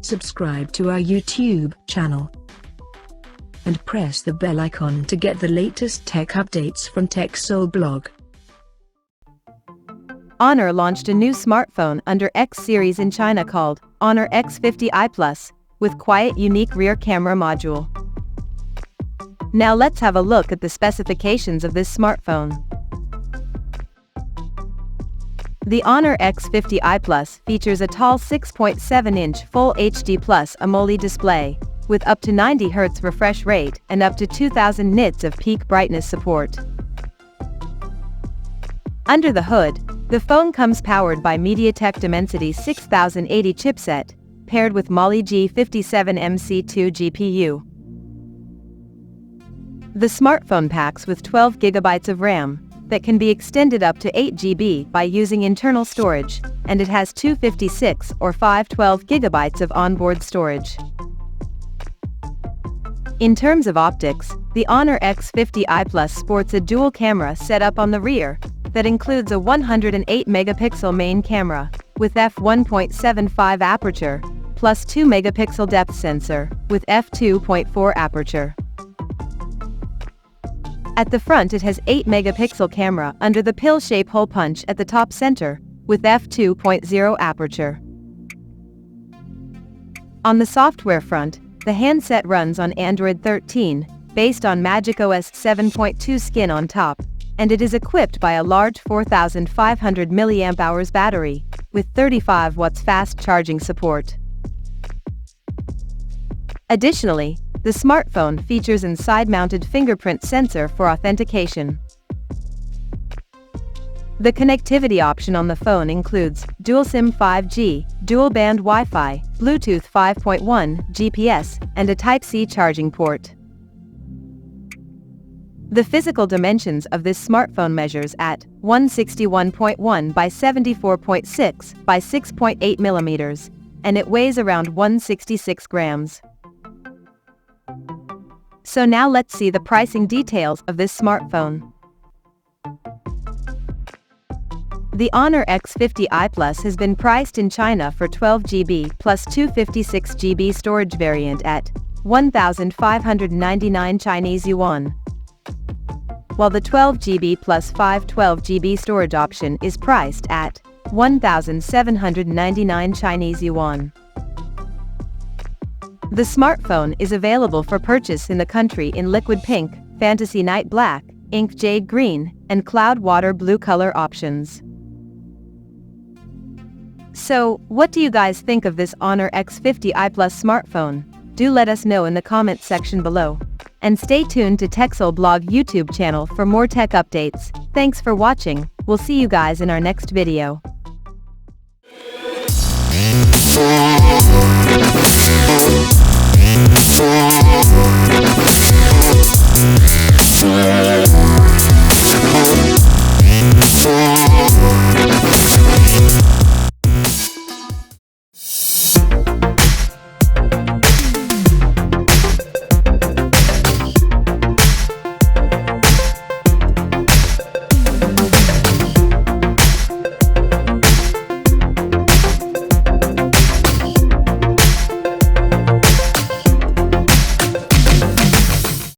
subscribe to our YouTube channel, and press the bell icon to get the latest tech updates from TechSole Blog. Honor launched a new smartphone under X series in China called Honor X50i Plus, with quiet unique rear camera module. Now let's have a look at the specifications of this smartphone. The Honor X50i Plus features a tall 6.7-inch Full HD Plus AMOLED display, with up to 90 Hz refresh rate and up to 2000 nits of peak brightness support. Under the hood, the phone comes powered by MediaTek Dimensity 6080 chipset, paired with Mali G57MC2 GPU. The smartphone packs with 12 GB of RAM, that can be extended up to 8 GB by using internal storage, and it has 256 or 512 GB of onboard storage. In terms of optics, the Honor X50i Plus sports a dual camera setup on the rear, that includes a 108 megapixel main camera, with f1.75 aperture, plus 2 megapixel depth sensor, with f2.4 aperture. At the front it has 8 megapixel camera under the pill-shape hole punch at the top center, with f2.0 aperture. On the software front, the handset runs on Android 13, based on macOS 7.2 skin on top, and it is equipped by a large 4500 mAh battery, with 35 watts fast charging support. Additionally, the smartphone features a side-mounted fingerprint sensor for authentication. The connectivity option on the phone includes dual SIM 5G, dual-band Wi-Fi, Bluetooth 5.1, GPS, and a Type-C charging port. The physical dimensions of this smartphone measures at 161.1 by 74.6 by 6.8 millimeters, and it weighs around 166 grams. So now let's see the pricing details of this smartphone. The Honor X50i Plus has been priced in China for 12 GB plus 256 GB storage variant at 1,599 Chinese yuan, while the 12 GB plus 512 GB storage option is priced at 1,799 Chinese yuan. The smartphone is available for purchase in the country in liquid pink, fantasy night black, ink jade green, and cloud water blue color options. So, what do you guys think of this Honor X50i Plus smartphone? Do let us know in the comments section below. And stay tuned to TechSole Blog YouTube channel for more tech updates. Thanks for watching. We'll see you guys in our next video. We'll be right back.